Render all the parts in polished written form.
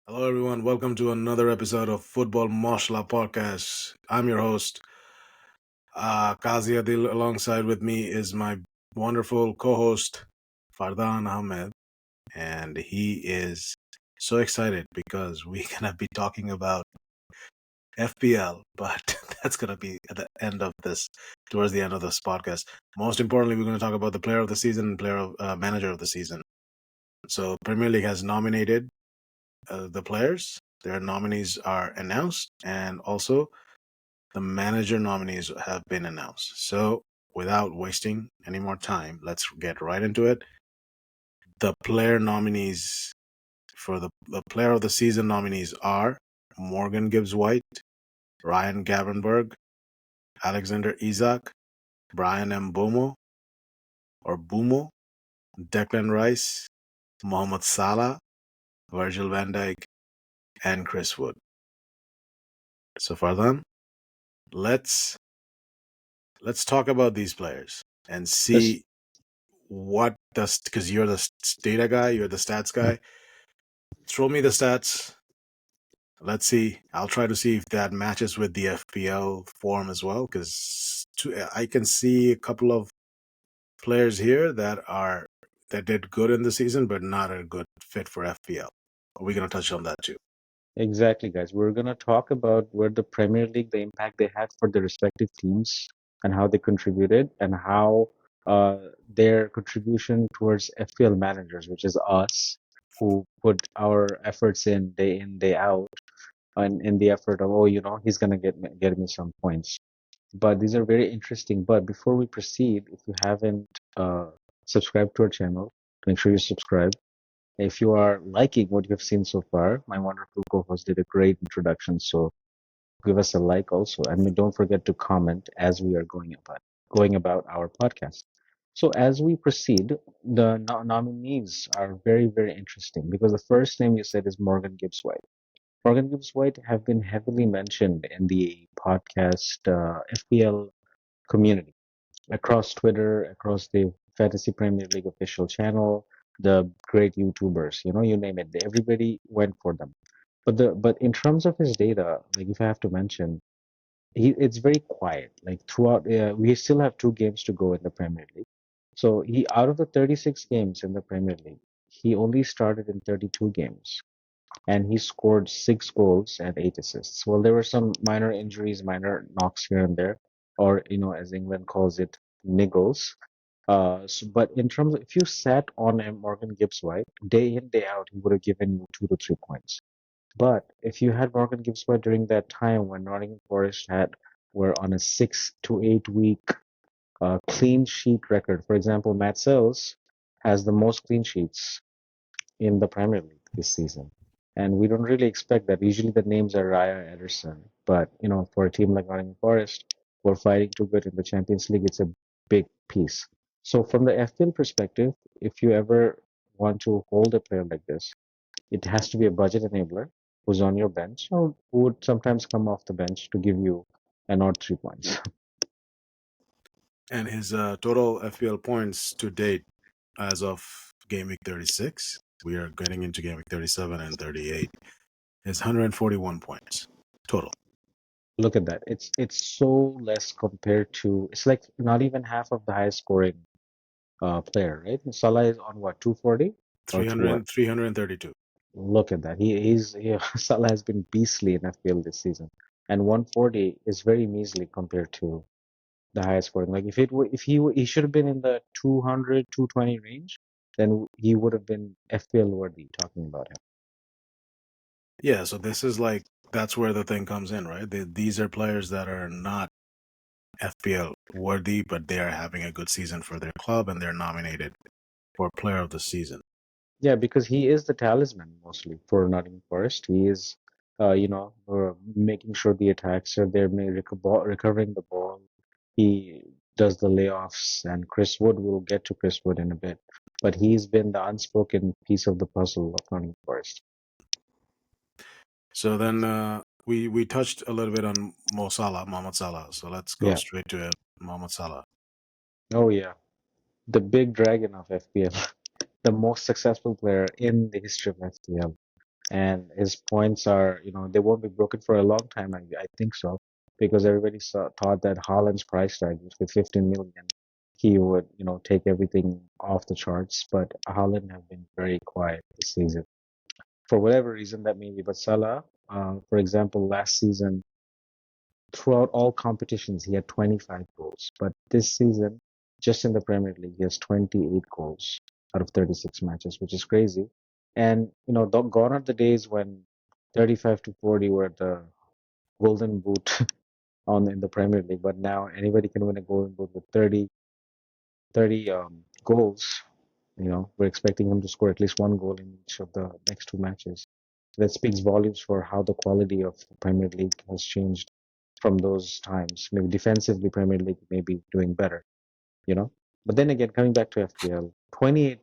Hello, everyone. Welcome to another episode of Football Moshla Podcast. I'm your host, Qazi Adil. Alongside with me is my wonderful co-host, Fardan Ahmed, and he is so excited because we're gonna be talking about FPL, but that's gonna be at the end of this, towards the end of this podcast. Most importantly, we're gonna talk about the player of the season and manager of the season. So Premier League has nominated the players. Their nominees are announced, and also the manager nominees have been announced. So, without wasting any more time, let's get right into it. The player nominees for the player of the season nominees are Morgan Gibbs White, Ryan Gavenberg, Alexander Isak, Brian Mbomo or Bumo, Declan Rice, Mohamed Salah, Virgil van Dijk, and Chris Wood. So, Fardan, let's let's talk about these players and Let's, see what does, because you're the data guy, you're the stats guy. Throw me the stats. Let's see. I'll try to see if that matches with the FPL form as well, because I can see a couple of players here that did good in the season, but not a good fit for FPL. Are we gonna touch on that too? exactly, guys. We're going to talk about where the Premier League, the impact they had for the respective teams and how they contributed and how uh, their contribution towards FPL managers, which is us, who put our efforts in, day out, and in the effort of, he's going to get me some points. But these are very interesting. But before we proceed, if you haven't subscribed to our channel, make sure you subscribe. If you are liking what you've seen so far, my wonderful co-host did a great introduction, so give us a like also, and don't forget to comment as we are going about our podcast. So as we proceed, the nominees are very, very interesting because the first name you said is Morgan Gibbs White. Morgan Gibbs White have been heavily mentioned in the podcast FPL community across Twitter, across the Fantasy Premier League official channel, the great YouTubers, you name it, everybody went for them. But in terms of his data, like if I have to mention, it's very quiet. Like throughout, we still have 2 games to go in the Premier League. So he out of the 36 games in the Premier League, he only started in 32 games, and he scored 6 goals and 8 assists. Well, there were some minor injuries, minor knocks here and there, or as England calls it, niggles. But in terms of if you sat on a Morgan Gibbs White day in day out, he would have given you 2 to 3 points. But if you had Morgan Gibbs White during that time when Nottingham Forest were on a 6 to 8 week clean sheet record, for example, Matt Sells has the most clean sheets in the Premier League this season. And we don't really expect that. Usually the names are Raya Ederson. But, for a team like Nottingham Forest, who are fighting to get in the Champions League, it's a big piece. So from the FPL perspective, if you ever want to hold a player like this, it has to be a budget enabler who's on your bench or who would sometimes come off the bench to give you an odd 3 points. And his total FPL points to date, as of game week 36, we are getting into game week 37 and 38, is 141 points total. Look at that. It's so less compared to it's like not even half of the highest scoring player, right? Salah is on what, 240 or to what? 332. Look at that. Salah has been beastly in FPL this season, and 140 is very measly compared to the highest scoring. Like if he should have been in the 200 220 range, then he would have been FPL worthy. Talking about him. Yeah, so this is like, that's where the thing comes in, right? These are players that are not FPL worthy, but they are having a good season for their club and they're nominated for player of the season. Yeah, because he is the talisman mostly for Nottingham Forest. He is, making sure the attacks are there, recovering the ball. He does the layoffs, and Chris Wood, will get to Chris Wood in a bit. But he's been the unspoken piece of the puzzle of Nottingham Forest. So then we touched a little bit on Mohamed Salah. So let's go Yeah. straight to it. Mohamed Salah. Oh, yeah. The big dragon of FPL, the most successful player in the history of FPL. and his points are, they won't be broken for a long time. I think so, because everybody thought that Haaland's price tag with 15 million, he would, take everything off the charts. But Haaland have been very quiet this season for whatever reason that may be. But Salah, for example, last season, throughout all competitions, he had 25 goals. But this season, just in the Premier League, he has 28 goals out of 36 matches, which is crazy. And, gone are the days when 35 to 40 were the golden boot on in the Premier League. But now anybody can win a golden boot with 30 goals. We're expecting him to score at least one goal in each of the next two matches. That speaks volumes for how the quality of the Premier League has changed from those times. Maybe defensively, Premier League may be doing better, you know. But then again, coming back to FPL, 28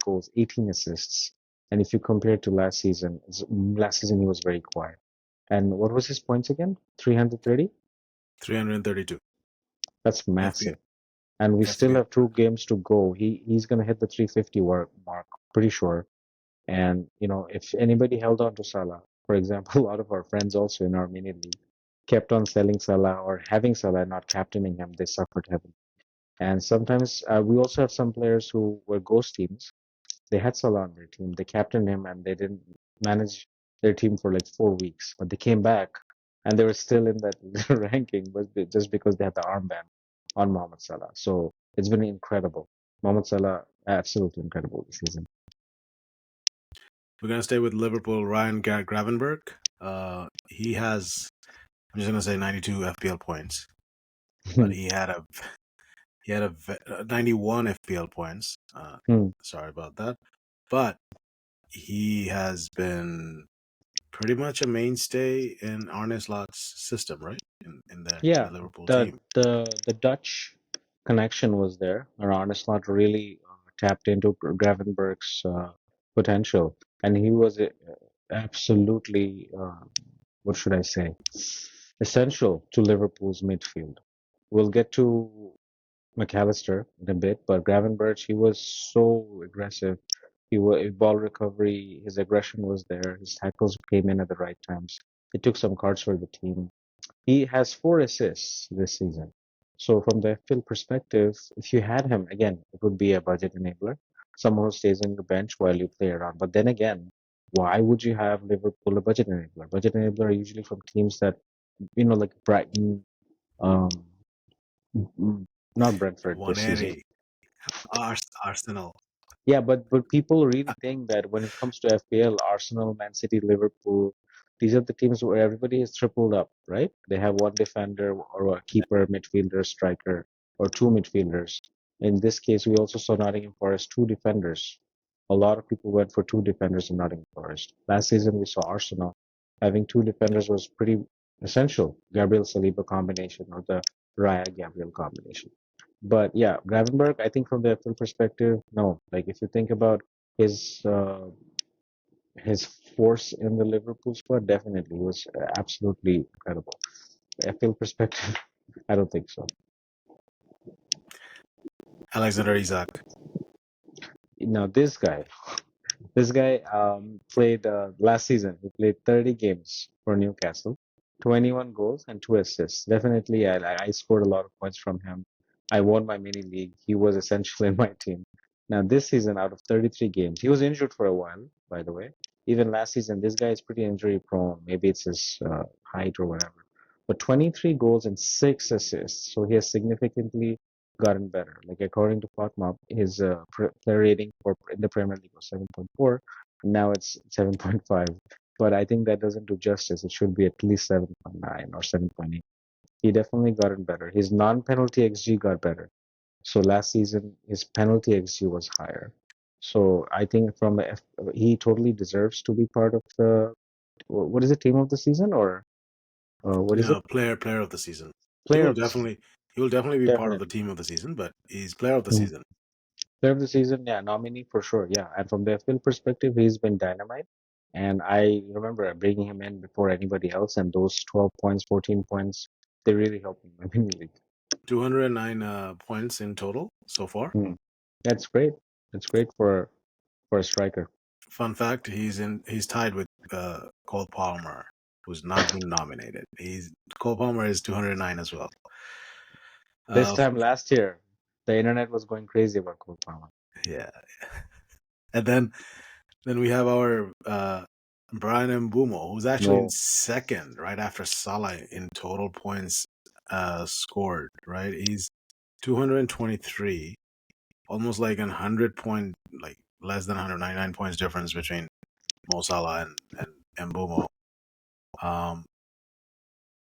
goals, 18 assists. And if you compare it to last season he was very quiet. And what was his points again? 330? 332 That's FPL. massive. And we still FPL. have 2 games to go. He's going to hit the 350 mark, pretty sure. And, if anybody held on to Salah, for example, a lot of our friends also in our mini league kept on selling Salah or having Salah and not captaining him, they suffered heavily. And sometimes we also have some players who were ghost teams. They had Salah on their team, they captained him, and they didn't manage their team for like 4 weeks. But they came back and they were still in that ranking, but just because they had the armband on Mohamed Salah. So it's been incredible. Mohamed Salah, absolutely incredible this season. We're gonna stay with Liverpool. Ryan Gravenberg. He has. I'm just gonna say 92 FPL points, but he had a 91 FPL points. Sorry about that, but he has been pretty much a mainstay in Arne Slot's system, right? In Yeah, the Liverpool the team. the Dutch connection was there. Arne Slot really tapped into Gravenberg's potential, and he was absolutely, what should I say, essential to Liverpool's midfield. We'll get to McAllister in a bit, but Gravenberch, he was so aggressive. He was ball recovery, his aggression was there. His tackles came in at the right times. He took some cards for the team. He has 4 assists this season. So from the FPL perspective, if you had him again, it would be a budget enabler, someone who stays on your bench while you play around. But then again, why would you have Liverpool a budget enabler? Budget enabler are usually from teams that, like Brighton, um, not Brentford this season. 180. Arsenal. Yeah, but people really think that when it comes to FPL, Arsenal, Man City, Liverpool, these are the teams where everybody is tripled up, right? They have one defender or a keeper, midfielder, striker, or 2 midfielders. In this case, we also saw Nottingham Forest 2 defenders. A lot of people went for 2 defenders in Nottingham Forest. Last season, we saw Arsenal having 2 defenders was pretty essential. Gabriel Saliba combination or the Raya Gabriel combination. But yeah, Gravenberg, I think from the FPL perspective, no. Like if you think about his uh, his force in the Liverpool squad, definitely he was absolutely incredible. FPL perspective, I don't think so. Alexander Isak. Now this guy played last season. He played 30 games for Newcastle, 21 goals and 2 assists. Definitely, I scored a lot of points from him. I won my mini league. He was essential in my team. Now this season, out of 33 games, he was injured for a while, by the way. Even last season, this guy is pretty injury prone. Maybe it's his height or whatever. But 23 goals and 6 assists. So he has significantly gotten better. Like according to FotMob, his player rating for in the Premier League was 7.4, and now it's 7.5. But I think that doesn't do justice. It should be at least 7.9 or 7.8. He definitely gotten better. His non-penalty XG got better. So last season his penalty XG was higher. So I think he totally deserves to be part of the, what is it, team of the season, or what is it? No, player of the season. He Player will of the season. definitely he will definitely be part of the Definitely. team of the season, but he's player of the Mhm. season. Player of the season, yeah, nominee for sure, yeah. And from the FPL perspective, he's been dynamite. And I remember bringing him in before anybody else, and those 12 points, 14 points, they really helped me in my mini league. 209 points in total so far. Hmm. That's great. That's great for a striker. fun fact: he's tied with Cole Palmer, who's not been nominated. He's Cole Palmer is 209 as well. This Uh, time last year, the internet was going crazy about Cole Palmer. yeah, and then we have our Brian Mbumo, who's actually in No, second, right after Salah in total points scored. Right, he's 223, almost like 100 point, like less than 199 points difference between Mo Salah and Mbumo. Um,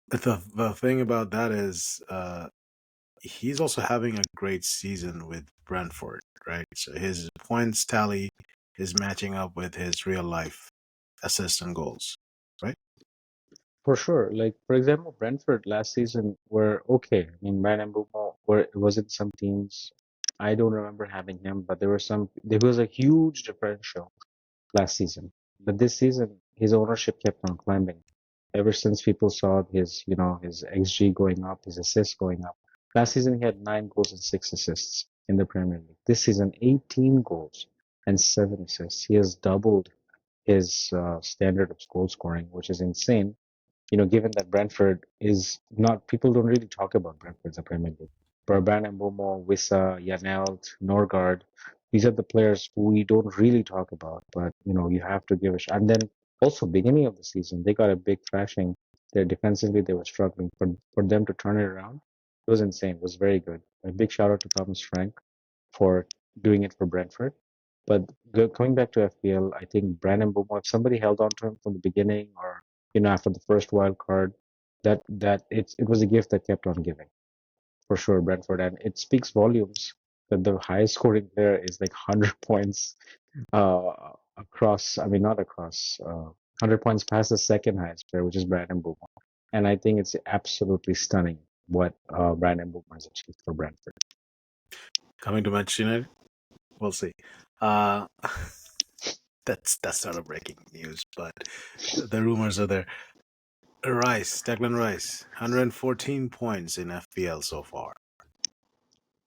but the thing about that is, he's also having a great season with Brentford, right? So his points tally is matching up with his real life assists and goals, right? for sure. Like for example, Brentford last season were okay. I mean, Bryan Mbeumo was in some teams. I don't remember having him, but there were some. There was a huge differential last season. But this season, his ownership kept on climbing. Ever since people saw his XG going up, his assists going up. Last season, he had 9 goals and 6 assists in the Premier League. This season, 18 goals and 7 assists. He has doubled his standard of goal scoring, which is insane. Given that Brentford is not, people don't really talk about Brentford as a Premier League. Brabant and Mbomo, Wissa, Janelt, Norgard, these are the players who we don't really talk about, but you have to give a shot. And then also beginning of the season, they got a big thrashing. They're defensively, they were struggling. For them to turn it around, it was insane. It was very good. A big shout out to Thomas Frank for doing it for Brentford. But coming back to FPL, I think Brandon Bomo, if somebody held on to him from the beginning or after the first wild card, it was a gift that kept on giving for sure, Brentford, and it speaks volumes that the highest scoring player is like 100 points uh, across. I mean, not across. 100 points past the second highest player, which is Brandon Bomo, and I think it's absolutely stunning what Brandon Bomo has achieved for Brentford. Coming to Manchester United, we'll see. Uh, that's not a breaking news, but the rumors are there. Declan Rice, 114 points in FPL so far.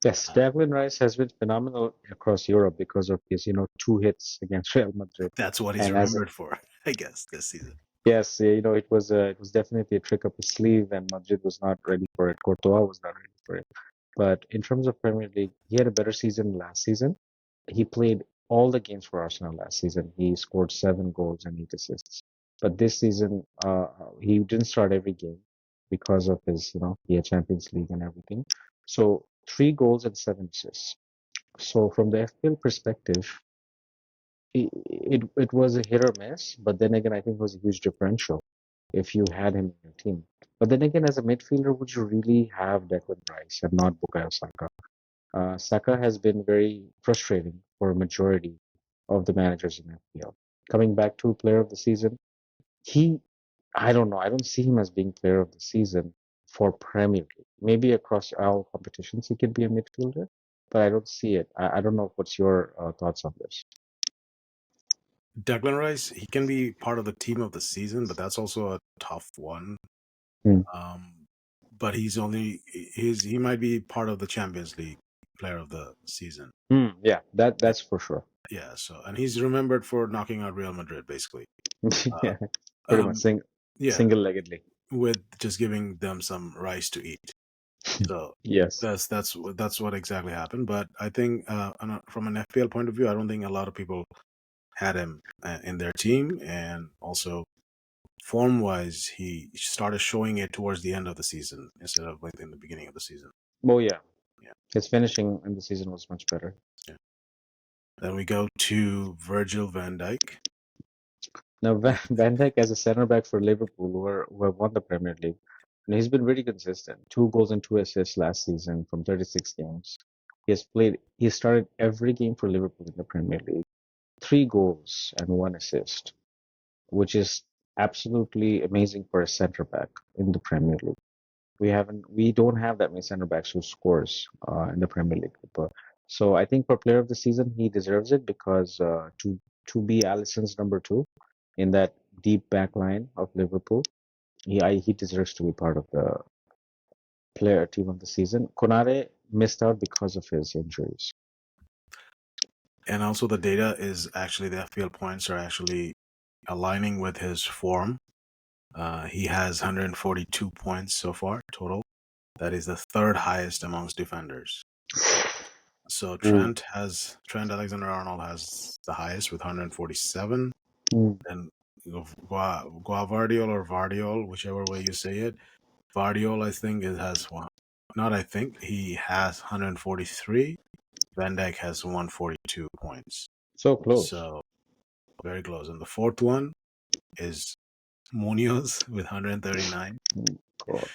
Yes, Uh, Declan Rice has been phenomenal across Europe because of his, 2 hits against Real Madrid. that's what he's And as remembered for, I guess, this season. yes, it was definitely a trick up his sleeve, and Madrid was not ready for it. Courtois was not ready for it. But in terms of Premier League, he had a better season last season. He played all the games for Arsenal last season. He scored 7 goals and 8 assists. But this season, he didn't start every game because of his, he had Champions League and everything. So 3 goals and 7 assists. So from the FPL perspective, it was a hit or miss, but then again, I think it was a huge differential if you had him in your team. But then again, as a midfielder, would you really have Declan Rice and not Bukayo Saka? Saka has been very frustrating for a majority of the managers in FPL. Coming back to player of the season, he, I don't know, I don't see him as being player of the season for Premier League. Maybe across all competitions he can be a midfielder, but I don't see it. I don't know what's your thoughts on this. Declan Rice, he can be part of the team of the season, but that's also a tough one. Hmm. Um, but he might be part of the Champions League player of the season. Yeah, Yeah, that's for sure. yeah. So, and he's remembered for knocking out Real Madrid, basically. Uh, Yeah, pretty much um, yeah, single-leggedly. with just giving them some rice to eat. So Yes. that's what exactly happened. But I think from an FPL point of view, I don't think a lot of people had him in their team, and also form wise, he started showing it towards the end of the season instead of like in the beginning of the season. Oh yeah, Yeah, his finishing in the season was much better. yeah. Then we go to Virgil van Dijk. Now, Van Dijk as a center back for Liverpool, who have won the Premier League, and he's been really consistent. 2 goals and 2 assists last season from 36 games. He started every game for Liverpool in the Premier League. 3 goals and 1 assist, which is absolutely amazing for a center back in the Premier League. We don't have that many center backs who scores in the Premier League. So I think for player of the season, he deserves it because to be Alisson's number 2 in that deep back line of Liverpool, he deserves to be part of the player team of the season. Konate missed out because of his injuries. And also the data is actually the FPL points are actually aligning with his form. He has 142 points so far total. That is the third highest amongst defenders. So Ooh. Trent Alexander-Arnold has the highest with 147, Mm. and Guavardiol or Vardiol, whichever way you say it, Vardiol I think it has one. Not I think he has 143. Van Dijk has 142 points. So close. So very close. And the fourth one is Munoz with 139. God.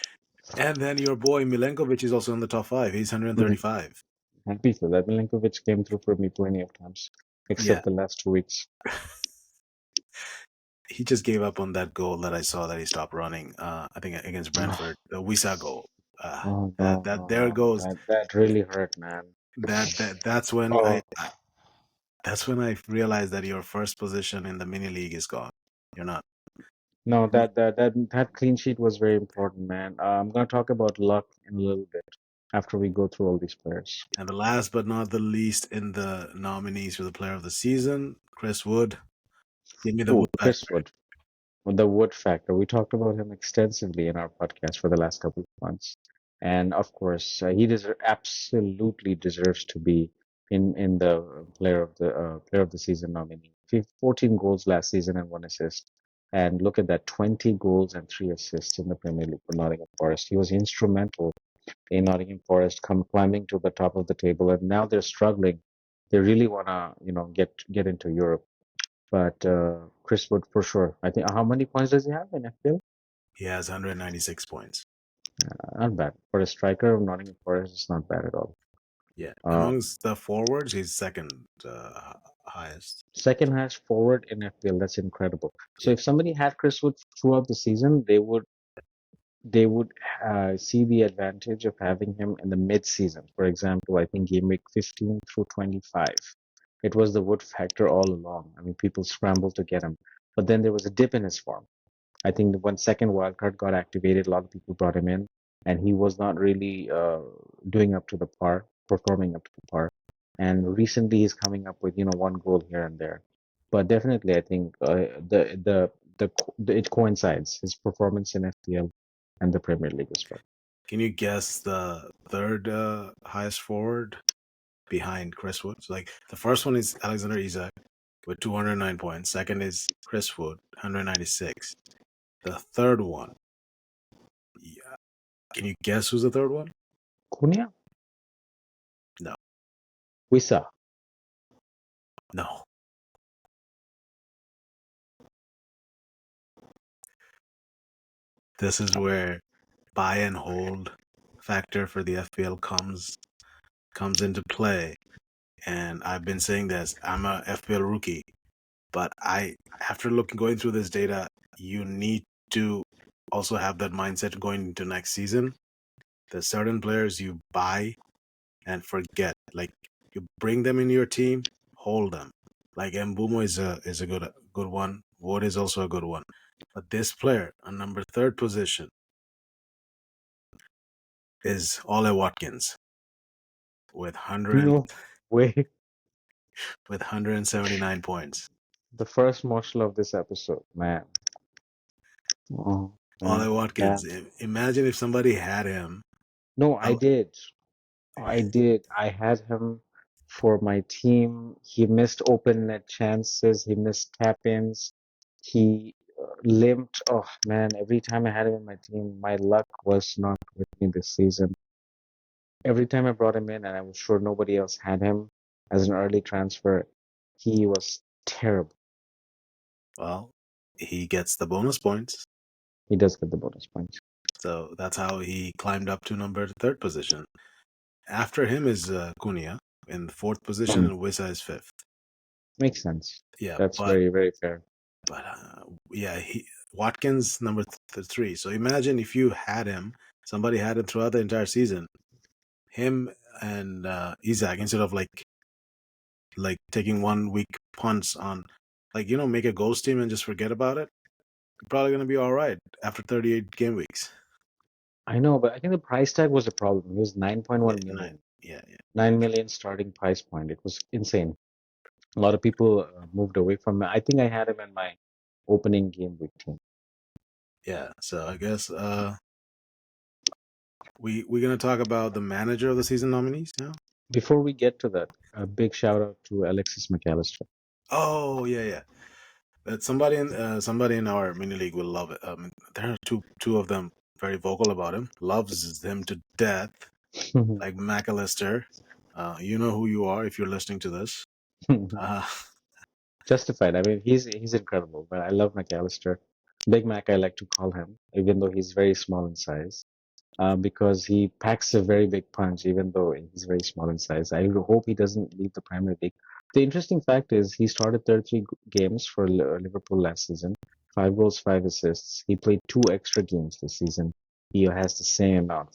And then your boy Milenkovic is also in the top five. He's Mm. 135. Happy for that. Milinkovic came through for me plenty of times, Yeah, except the last 2 weeks. he just gave up on that goal that I saw that he stopped running. I think against Brentford, the Wisa goal. Oh That no, that no, there no. goes. That really hurt, man. That's when Oh that's when I realized that your first position in the mini league is gone. You're not. no, that clean sheet was very important, man. I'm gonna talk about luck in a little bit after we go through all these players. And the last but not the least in the nominees for the player of the season, Chris Wood. Give me the Oh, Wood Chris factor. Wood. Well, the Wood factor. We talked about him extensively in our podcast for the last couple of months, and of course, he absolutely deserves to be in the player of the season nominee. 14 goals last season and 1 assist, and look at that, 20 goals and 3 assists in the Premier League for Nottingham Forest. He was instrumental in Nottingham Forest climbing to the top of the table, and now they're struggling. They really wanna, get into Europe. But Chris Wood for sure. I think how many points does he have in FPL? He has 196 points. Not bad for a striker of Nottingham Forest. It's not bad at all. Yeah, Uh, amongst the forwards, he's second highest. Second highest forward in FPL. That's incredible. So Yeah, if somebody had Chris Wood throughout the season, they would see the advantage of having him in the mid-season. For example, I think game week 15 through 25. It was the Wood factor all along. I mean, people scrambled to get him, but then there was a dip in his form. I think the 1 second wildcard got activated, a lot of people brought him in, and he was not really doing up to the par, performing up to the par. And recently, he's coming up with 1 goal here and there. But definitely, I think it coincides his performance in FPL and the Premier League as well. can you guess the third highest forward behind Chris Wood? So, like the first one is Alexander Isak with 209 points. Second is Chris Wood, 196. The third one, yeah. Can you guess who's the third one? Cunha, No, Wissa. no. This is where buy and hold factor for the FPL comes into play. And I've been saying this. I'm a FPL rookie, but after going through this data, you need to also have that mindset going into next season. There's certain players you buy and forget. Like you bring them into your team, hold them. Like Mbumo is a good one. Wood is also a good one. But this player on number third position is Ole Watkins with 100 No way. with 179 points. The first morsel of this episode, man. Oh, man. Ole Watkins. Imagine if somebody had him. No, I Oh, did. I did. I had him for my team. He missed open net chances. He missed tap-ins. He limped. Oh man, every time I had him in my team, my luck was not with me this season. Every time I brought him in, and I was sure nobody else had him as an early transfer, he was terrible. well, he gets the bonus points. He does get the bonus points. So that's how he climbed up to number third position. After him is Cunha in the fourth position, and Wissa is fifth. Makes sense. Yeah, That's very, very fair. but yeah, Watkins number three. So imagine if you had him, somebody had him throughout the entire season. Him and Isak, instead of like taking 1 week punts on, make a ghost team and just forget about it. You're probably gonna be all right after 38 game weeks. I know, but I think the price tag was a problem. It was Yeah, 9.1 nine. million. Yeah, yeah. 9 million starting price point. It was insane. A lot of people moved away from him. I think I had him in my opening game week team. Yeah, so I guess we're gonna talk about the manager of the season nominees now. Before we get to that, a big shout out to Alexis McAllister. Oh yeah. That somebody in our mini league will love it. There are two of them very vocal about him. Loves him to death, like McAllister. You know who you are if you're listening to this. Uh, Justified. I mean, he's incredible. But I love McAllister. Big Mac, I like to call him, even though he's very small in size. Because he packs a very big punch, even though he's very small in size. I hope he doesn't leave the Premier League. The interesting fact is he started 33 games for Liverpool last season, 5 goals, 5 assists. He played 2 extra games this season. He has the same amount,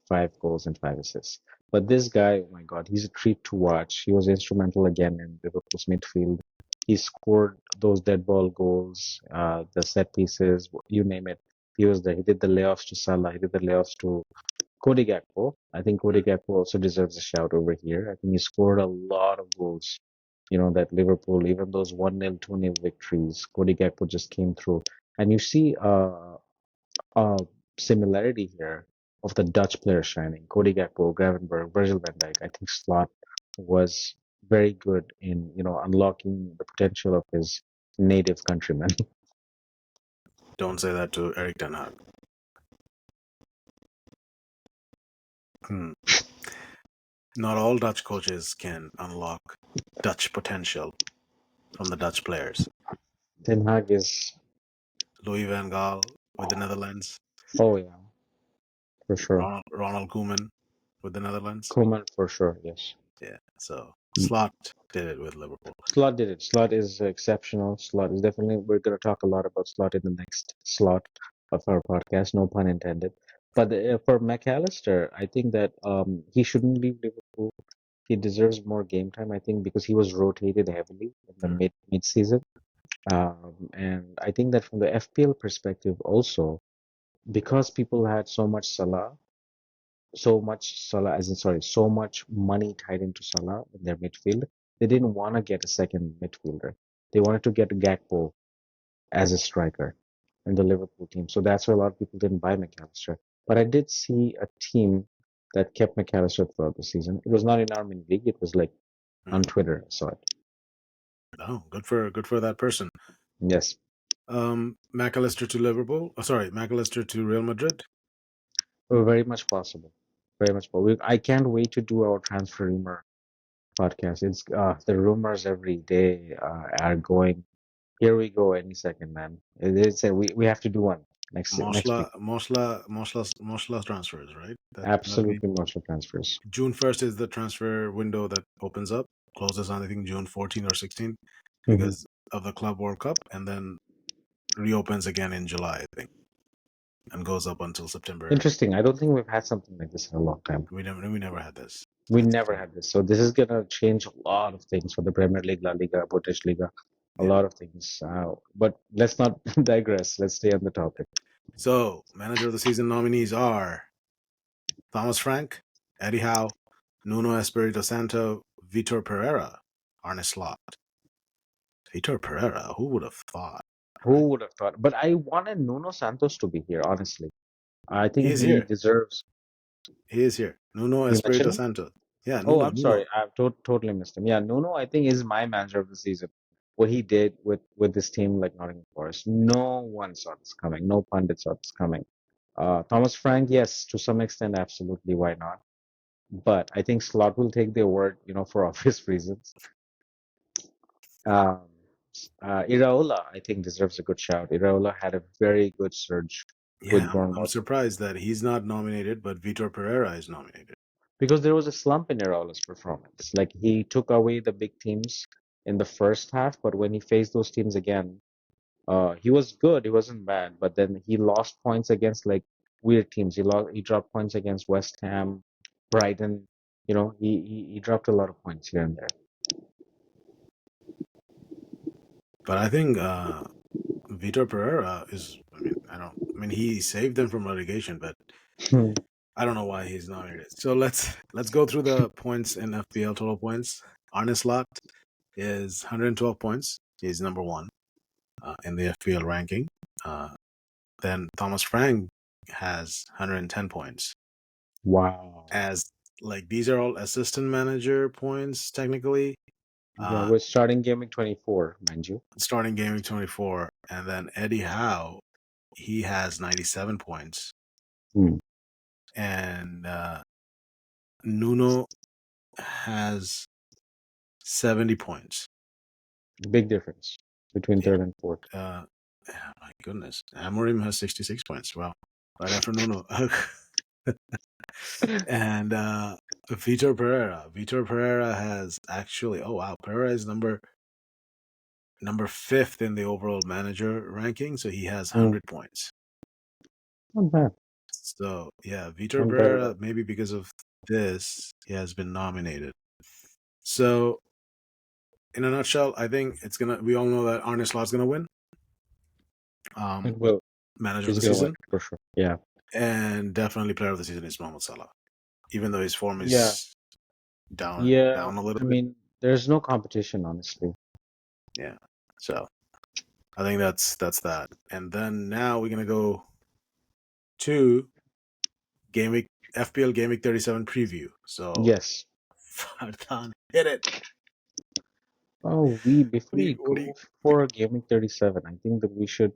five goals and 5 assists. But this guy, oh my God, he's a treat to watch. He was instrumental again in Liverpool's midfield. He scored those dead ball goals, the set pieces, you name it. He was there. He did the layoffs to Salah. He did the layoffs to Cody Gakpo. I think Cody Gakpo also deserves a shout over here. I think he scored a lot of goals. You know, that Liverpool, even those 1-0, 2-0 victories, Cody Gakpo just came through. And you see a similarity here of the Dutch players shining. Cody Gakpo, Gravenberg, Virgil van Dijk. I think Slot was very good in, unlocking the potential of his native countrymen. don't say that to Eric Ten Hag. Hmm. Not all Dutch coaches can unlock Dutch potential from the Dutch players. Ten Hag is, Louis van Gaal with the Netherlands, oh yeah, for sure. Ronald Koeman with the Netherlands. Koeman for sure, yes. Yeah, so Slot did it with Liverpool. Slot did it. Slot is exceptional. Slot is definitely, we're going to talk a lot about Slot in the next slot of our podcast, no pun intended. But for McAllister, I think that he shouldn't leave Liverpool. He deserves more game time, I think, because he was rotated heavily in the mid season. And I think that from the FPL perspective also, because people had so much money tied into Salah in their midfield, they didn't want to get a second midfielder. They wanted to get Gakpo as a striker in the Liverpool team. So that's why a lot of people didn't buy McAllister. But I did see a team that kept McAllister throughout the season. It was not in our mini league. It was like on Twitter. I saw it. Oh, good for that person. Yes. McAllister to Liverpool. Oh, sorry, McAllister to Real Madrid. Very much possible. Very much possible. I can't wait to do our transfer rumor podcast. It's the rumors every day are going. Here we go any second, man. We have to do one next week. Moshla transfers, right? That'll be Absolutely Moshla transfers. June 1st is the transfer window that opens up, closes on I think June 14 or 16 Mhm. because of the Club World Cup, and then reopens again in July, I think, and goes up until September. Interesting. I don't think we've had something like this in a long time. We never had this. We never had this. So this is gonna change a lot of things for the Premier League, La Liga, Bundesliga, a Yeah. lot of things. But let's not digress. Let's stay on the topic. So, manager of the season nominees are Thomas Frank, Eddie Howe, Nuno Espirito Santo, Vitor Pereira, Arne Slot. Vitor Pereira, who would have thought? Who would have thought? But I wanted Nuno Santos to be here, honestly. I He think is he here. deserves. He is here. Nuno You Espirito mentioned him? Santo. Yeah, Oh, Nuno. I'm sorry. I've totally missed him. Yeah, Nuno, I think is my manager of the season. What he did with this team like Nottingham Forest, no one saw this coming. No pundit saw this coming. Thomas Frank, yes, to some extent, absolutely. Why not? But I think Slot will take the award, for obvious reasons. Um, Iraola, I think, deserves a good shout. Iraola had a very good surge with Yeah, I'm Bournemouth surprised that he's not nominated, but Vitor Pereira is nominated. because there was a slump in Iraola's performance. Like he took away the big teams in the first half, but when he faced those teams again, he was good. He wasn't bad, but then he lost points against like weird teams. He dropped points against West Ham, Brighton. He dropped a lot of points here and there. But I think Vitor Pereira is. I mean, he saved them from relegation, but I don't know why he's nominated. So let's go through the points in FPL total points. Arne Slot, is 112 points. He's number one in the FPL ranking. Then Thomas Frank has 110 points. Wow. As like these are all assistant manager points technically. Yeah, we're starting Gameweek 24, mind you. Starting Gameweek 24, and then Eddie Howe, he has 97 points, Hmm. and Nuno has 70 points. Big difference between Yeah. third and fourth. My goodness, Amorim has 66 points. Wow, right after Nuno. And Vitor Pereira. Vitor Pereira has actually. Oh wow, Pereira is number fifth in the overall manager ranking, so he has 100 points. Not bad. So yeah, Vitor One better Pereira, than maybe because of this, he has been nominated. So in a nutshell, I think it's gonna. We all know that Arne Slot's gonna win. it will. Manager of He's the gonna win season, for sure. Yeah. and definitely player of the season is Mohamed Salah, even though his form Yeah. is down Yeah. a little I bit. mean, there's no competition, honestly. Yeah. So I think that's that. And then now we're gonna go to Gameweek FPL Gameweek 37 preview. So Yes. Fardan, hit it. Oh, before we What do go you for Gameweek 37, I think that we should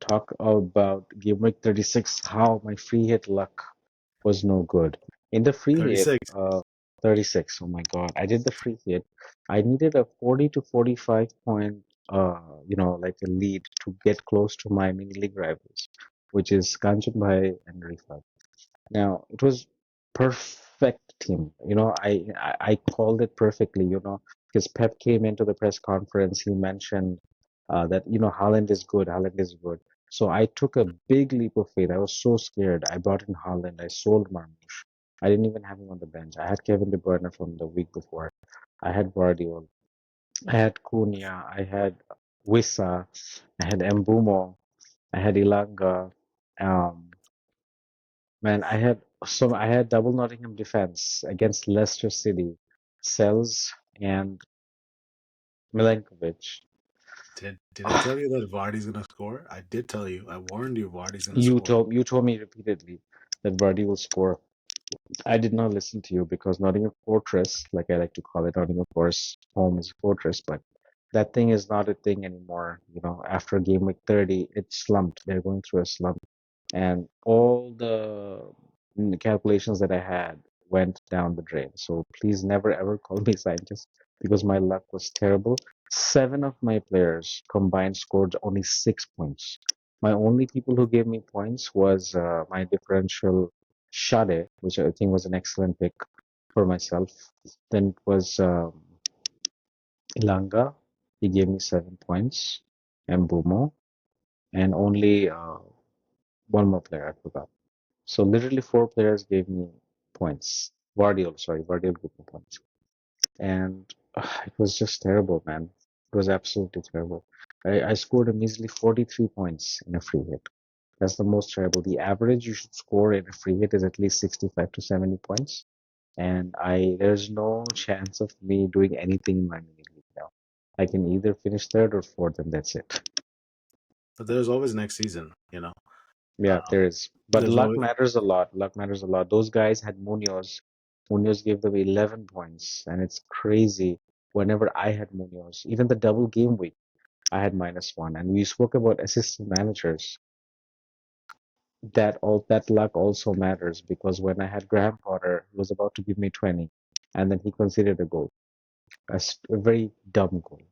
talk about Gameweek 36, how my free hit luck was no good. In the free hit, 36? 36, oh my God, I did the free hit. I needed a 40 to 45 point, like a lead to get close to my mini league rivals, which is Kanchan Bhai and Rifat. Now, it was perfect team. I called it perfectly, because Pep came into the press conference. He mentioned that, Haaland is good, Haaland is good. So I took a big leap of faith. I was so scared. I brought in Haaland. I sold Marmoush. I didn't even have him on the bench. I had Kevin De Bruyne from the week before. I had Guardiola. I had Cunha. I had Wissa. I had Mbumo. I had Ilanga. Um, Man, I had double Nottingham defense against Leicester City, Sells and Milenkovic. Did I tell you that Vardy's gonna score? I did tell you. I warned you Vardy's gonna You score. told me repeatedly that Vardy will score. I did not listen to you because Nottingham Fortress, like I like to call it, Nottingham Forest home is a fortress, but that thing is not a thing anymore. After game week 30, it slumped. They're going through a slump. And all the calculations that I had went down the drain. So please never ever call me scientist because my luck was terrible. Seven of my players combined scored only 6 points. My only people who gave me points was my differential Shade, which I think was an excellent pick for myself. Then it was Ilanga. He gave me 7 points. And Bumo. And only one more player, I forgot. So literally four players gave me points. Vardy gave me points. And it was just terrible, man. It was absolutely terrible. I scored a measly 43 points in a free hit. That's the most terrible. The average you should score in a free hit is at least 65 to 70 points. And there's no chance of me doing anything in my mini league now. I can either finish third or fourth, and that's it. But there's always next season, you know. Yeah, Uh, there is. But there's luck always matters a lot. Luck matters a lot. Those guys had Munoz. Munoz gave them 11 points, and it's crazy. Whenever I had Munoz, even the double game week, I had -1. And we spoke about assistant managers. That luck also matters because when I had Graham Potter, he was about to give me 20, and then he conceded a goal, a very dumb goal.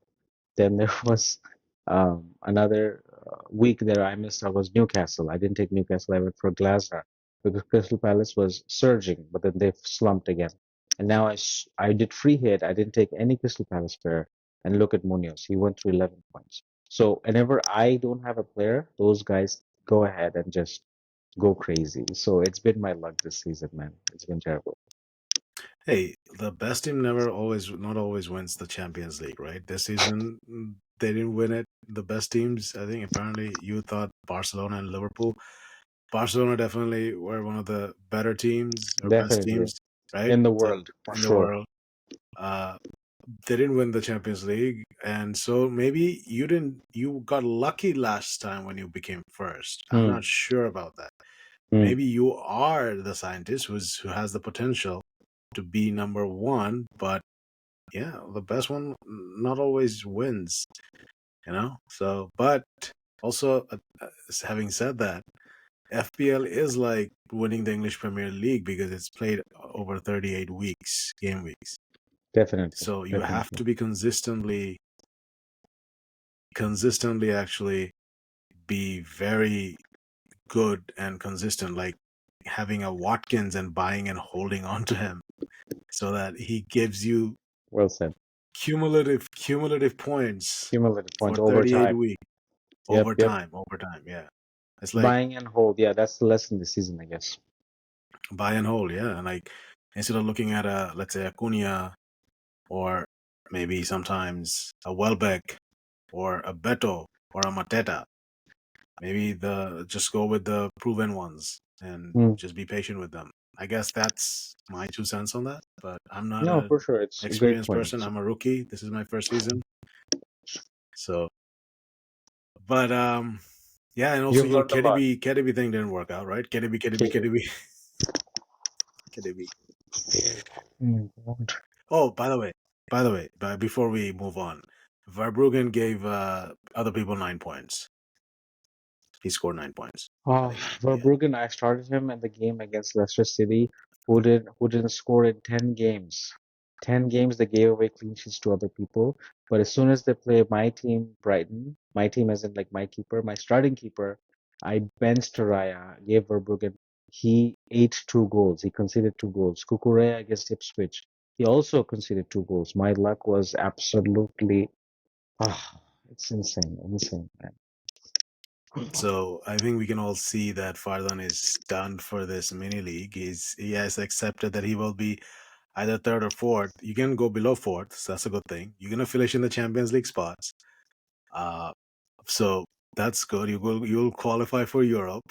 Then there was another week that I missed out was Newcastle. I didn't take Newcastle. I went for Glasgow because Crystal Palace was surging, but then they slumped again. And now I did free hit. I didn't take any Crystal Palace player. And look at Munoz. He went through 11 points. So whenever I don't have a player, those guys go ahead and just go crazy. So it's been my luck this season, man. It's been terrible. hey, the best team not always wins the Champions League, right? This season they didn't win it. The best teams, I think, apparently you thought Barcelona and Liverpool. Barcelona definitely were one of the better teams or best Definitely. teams, right? In the So world, for in the sure. world. Uh, They didn't win the Champions League, and so maybe you got lucky last time when you became first. I'm Hmm. not sure about that. Hmm. Maybe you are the scientist who has the potential to be number one, but yeah, the best one not always wins, you know. So, but also, having said that, FPL is like winning the English Premier League because it's played over 38 weeks, game weeks. Definitely, So you have definitely. to be consistently actually be very good and consistent, like having a Watkins and buying and holding on to him so that he gives you Well said. cumulative points Cumulative for points over 38 time. weeks Yep, yep. over time. Yeah. It's like Buying and hold. Yeah, that's the lesson this season, I guess. buy and hold. Yeah. And like instead of looking at let's say a Cunha or maybe sometimes a Welbeck or a Beto or a Mateta, maybe just go with the proven ones and Hmm. just be patient with them. I guess that's my 2 cents on that. But I'm not No, an for sure. It's a great experienced point. person. I'm a rookie. This is my first season. So, but yeah, and also You've your learned a lot. KDB thing didn't work out, right? Okay. KDB, KDB. Hmm. Oh, but before we move on, Verbruggen gave other people 9 points. He scored 9 points. I think. Yeah. Verbruggen, I started him in the game against Leicester City, who didn't score in 10 games. 10 games they gave away clean sheets to other people. But as soon as they play my team, Brighton, my team as in like my keeper, my starting keeper, I benched Raya, gave Verbruggen. He ate 2 goals. He conceded 2 goals. Kukurea against Ipswich. He also conceded 2 goals. My luck was absolutely, ah, it's insane, insane, man. So I think we can all see that Fardan is done for this mini league. He has accepted that he will be either third or fourth. You can go below fourth, so that's a good thing. You're gonna finish in the Champions League spots. Uh, so that's good. You'll qualify for Europe.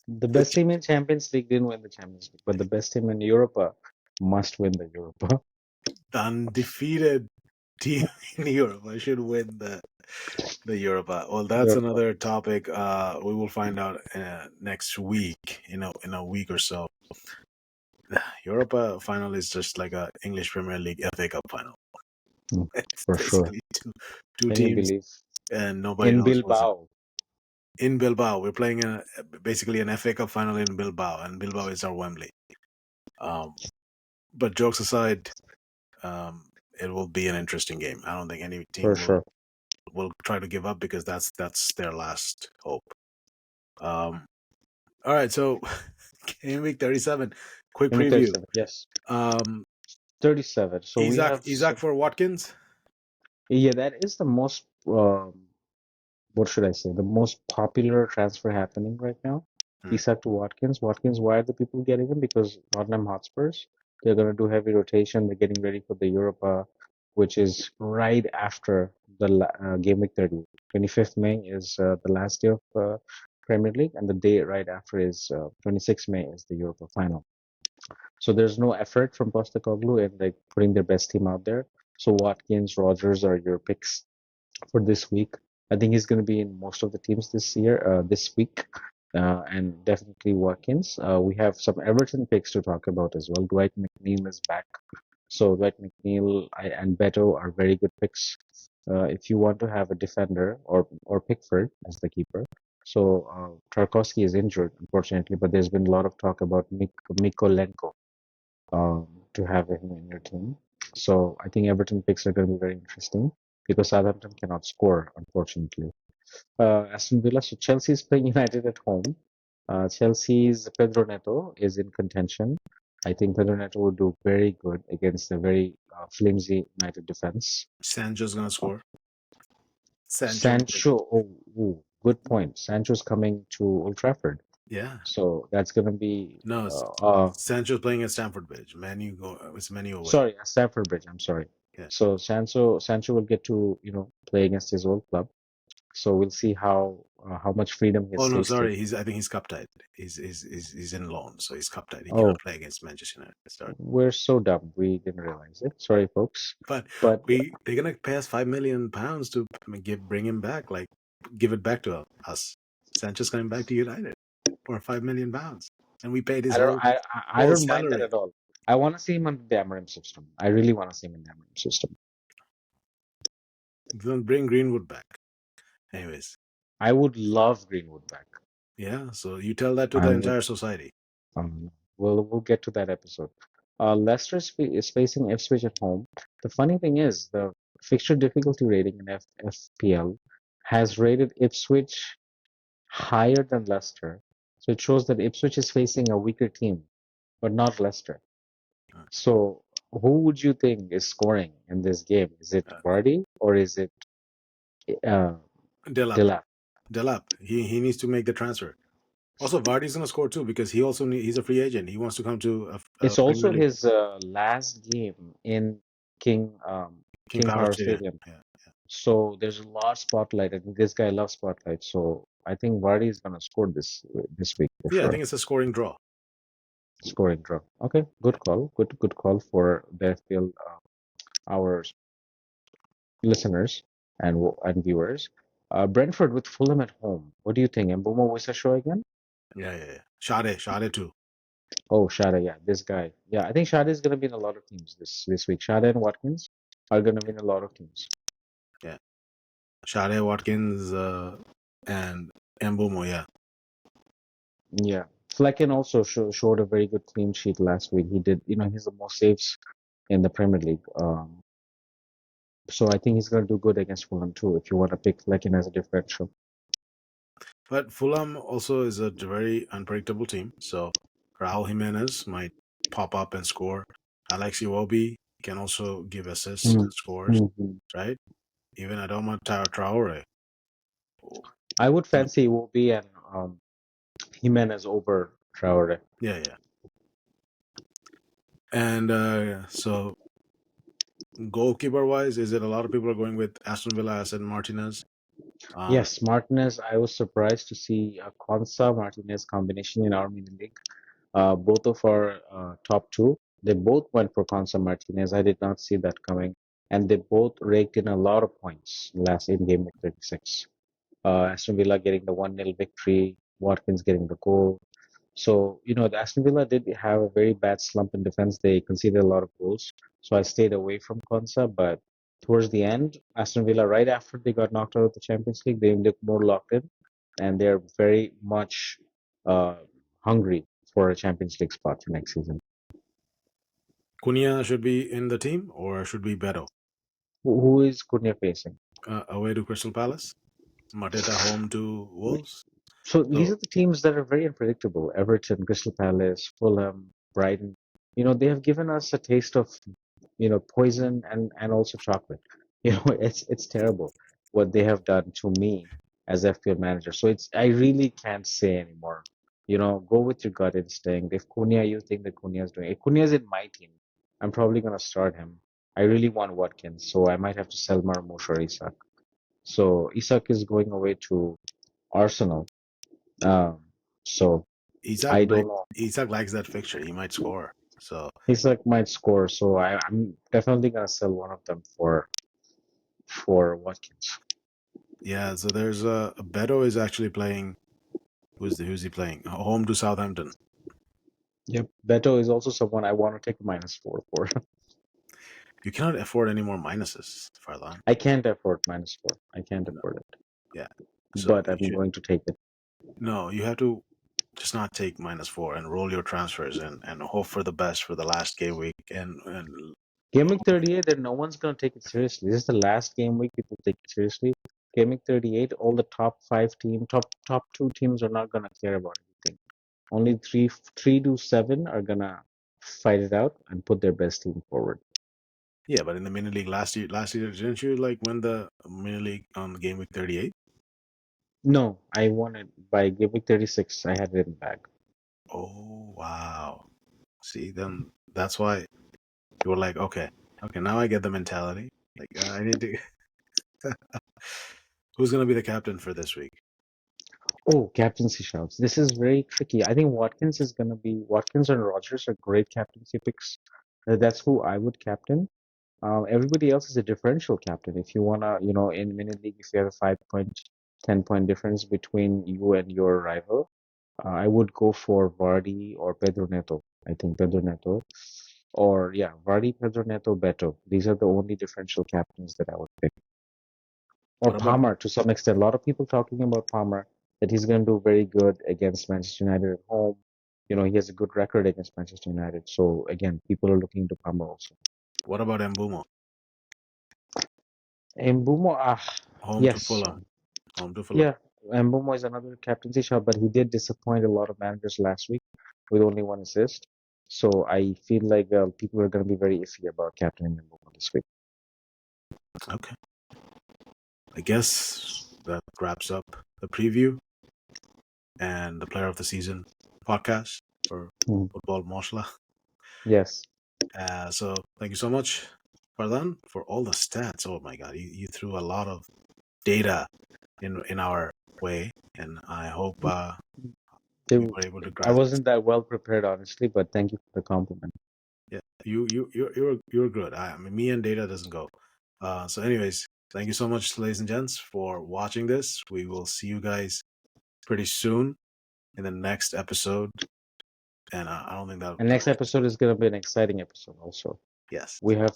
The best team in Champions League didn't win the Champions League, but the best team in Europa must win the Europa. The undefeated team in Europe. I should win the Europa. Well, that's Europa. another topic. We will find out next week. In a week or so. Europa final is just like a English Premier League FA Cup final. Mm, It's for sure. basically two Can you teams believe? and nobody In knows what's Bilbao. in Bilbao. We're playing basically an FA Cup final in Bilbao, and Bilbao is our Wembley. Um, but jokes aside, it will be an interesting game. I don't think any For team will sure. will try to give up because that's their last hope. Um, all right, so game week 37. Quick Give me preview. 37. Yes. Um, 37. So we have Isaac some. for Watkins. Yeah, that is the most, what should I say, the most popular transfer happening right now. Hmm. Isak to Watkins. Watkins, why are the people getting him? Because Tottenham Hotspurs, they're going to do heavy rotation. They're getting ready for the Europa, which is right after the game week 30. 25th May is the last day of Premier League, and the day right after is 26th May is the Europa final. So there's no effort from Postecoglou in like putting their best team out there. So Watkins, Rogers are your picks for this week. I think he's going to be in most of the teams this week, and definitely Watkins. We have some Everton picks to talk about as well. Dwight McNeil is back, so Dwight McNeil and Beto are very good picks. If you want to have a defender or Pickford as the keeper. So Tarkowski is injured, unfortunately, but there's been a lot of talk about Mikolenko to have him in your team. So I think Everton picks are going to be very interesting because Southampton cannot score, unfortunately. Aston Villa, so Chelsea is playing United at home. Chelsea's Pedro Neto is in contention. I think Pedro Neto will do very good against a very flimsy United defense. Sancho's gonna Uh, score. Sancho. Sancho, good point. Sancho's coming to Old Trafford, Yeah. so that's going to be No, Sancho's playing at Stamford Bridge. It's Manu away. sorry, Stamford Bridge. I'm sorry. Yeah. So Sancho will get to play against his old club. so we'll see how much freedom he Oh has no, tasted. sorry. I think he's cup tied. He's in loan, so he's cup tied. He Oh, cannot play against Manchester United. Start. we're so dumb. We didn't realize it. Sorry, folks. But But they're gonna pay us £5 million to bring him back. Like give it back to us. Sanchez coming back to United for £5 million, and we paid his I don't I whole don't mind that salary. at all. I want to see him on the Amarim system. I really want to see him in the Amarim system. Don't bring Greenwood back. Anyways, I would love Greenwood back. yeah. So you tell that to I the would. entire society. Um, we'll get to that episode. Leicester is facing Ipswich at home. The funny thing is, the fixture difficulty rating in FPL has rated Ipswich higher than Leicester. So it shows that Ipswich is facing a weaker team, but not Leicester. Uh, So who would you think is scoring in this game? Is it uh, Vardy or is it uh, Delap, Delap? Delap. He needs to make the transfer. Also, Vardy's gonna score too because he's a free agent. He wants to come to a It's Premier also League. his last game in King King King Power Power Stadium. Stadium. Yeah. So there's a lot of spotlight. I think this guy loves spotlight. So I think Vardy is gonna score this week for Yeah, I sure. think it's a scoring draw. Scoring draw. Okay, good call. Good call for the FPL our listeners and viewers. Brentford with Fulham at home. What do you think? Mbumo Wissa show again? Yeah. Shade too. Oh, Shada, yeah, this guy. Yeah, I think Shada is gonna be in a lot of teams this week. Shada and Watkins are gonna be in a lot of teams. Yeah, Shade, Watkins, and Mbumo. Yeah, Yeah. Flecken also showed a very good clean sheet last week. He did, he's the most saves in the Premier League. So I think he's going to do good against Fulham too, if you want to pick Flecken as a differential. but Fulham also is a very unpredictable team. So Raul Jimenez might pop up and score. Alex Iwobi can also give assists and scores. Mhm. Right? Even Adama Traore. I would fancy Iwobi and Jimenez over Traore. Yeah. And so goalkeeper wise, is it a lot of people are going with Aston Villa, Aston Martinez? Yes, Martinez. I was surprised to see a Konsa Martinez combination in our mini league. Both of our top two, they both went for Konsa Martinez. I did not see that coming, and they both raked in a lot of points last in game week 36. Aston Villa getting the 1-0 victory, Watkins getting the goal. So, the Aston Villa did have a very bad slump in defense. They conceded a lot of goals. So I stayed away from Konsa, but towards the end, Aston Villa, right after they got knocked out of the Champions League, they looked more locked in and they're very much uh, hungry for a Champions League spot for next season. Cunha should be in the team or should be Beto? Who is Cunha facing? Away to Crystal Palace, Mateta home to Wolves. So these So are the teams that are very unpredictable. Everton, Crystal Palace, Fulham, Brighton. They have given us a taste of, poison and also chocolate. It's terrible what they have done to me as FPL manager. So I really can't say anymore. Go with your gut instinct. If Cunha, you think that Cunha is doing it, Cunha is in my team. I'm probably gonna start him. I really want Watkins, so I might have to sell Marmoush or Isak. So Isak is going away to Arsenal. Um, so Isak I don't know. Isak likes that fixture. He might score. So Isak might score, so I'm definitely gonna sell one of them for Watkins. yeah, so there's Beto is actually playing. Who's he playing? Home to Southampton. Yep. Beto is also someone I want to take a -4 for. You cannot afford any more minuses, Fardan. I can't afford -4. I can't No. afford it, Yeah. So but you I'm should going to take it. no. You have to just not take -4 and roll your transfers and hope for the best for the last game week and Game week 38, then no one's gonna take it seriously. This is the last game week people take it seriously. Game week 38, all the top two teams are not gonna care about anything. Only three to seven are gonna fight it out and put their best team forward. yeah. But in the mini league last year, didn't you like win the mini league on game week 38? No, I won it by game week 36. I had it in the bag. Oh wow. See, then that's why you were like, okay, now I get the mentality. Like I need to. Who's going to be the captain for this week? Oh, captaincy shouts. This is very tricky. I think Watkins and Rogers are great captaincy picks. That's who I would captain. Everybody else is a differential captain. If you wanna, in minute league, if you have a 5 point, 10 point difference between you and your rival, I would go for Vardy or Pedro Neto. I think Pedro Neto, or yeah, Vardy, Pedro Neto, Beto. These are the only differential captains that I would pick. Or What about Palmer to some extent. A lot of people talking about Palmer that he's going to do very good against Manchester United at home. He has a good record against Manchester United. So again, people are looking to Palmer also. Mbumo? Mbumo, Home to yes, Fulham. Home to Fulham. yeah. Mbumo is another captaincy shot, but he did disappoint a lot of managers last week with only one assist. So I feel like people are going to be very iffy about captaining Mbumo this week. Okay. I guess that wraps up the preview and the player of the season podcast for Football Moshla. Yes. So thank you so much, Fardan, for all the stats. Oh my God, you threw a lot of data in our way, and I hope we were able to I grasp. wasn't that well prepared, honestly, but thank you for the compliment. Yeah, you're good. I mean, me and data doesn't go. So, anyways, thank you so much, ladies and gents, for watching this. We will see you guys pretty soon in the next episode, and I don't think that. And next episode is going to be an exciting episode also. Yes. We're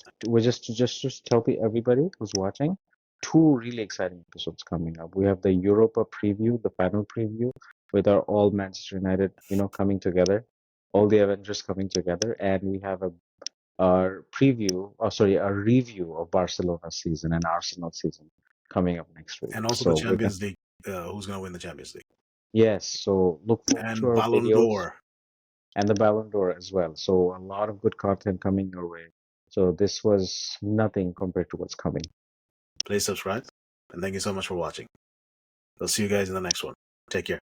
just tell everybody who's watching, two really exciting episodes coming up. We have the Europa preview, the final preview, with all Manchester United, coming together, all the Avengers coming together, and we have a review of Barcelona's season and Arsenal season coming up next week. And also So the Champions League. Who's going to win the Champions League? yes, so look forward to And our Ballon videos. d'Or. And the Ballon d'Or as well. So a lot of good content coming your way. So this was nothing compared to what's coming. Please subscribe, and thank you so much for watching. I'll see you guys in the next one. Take care.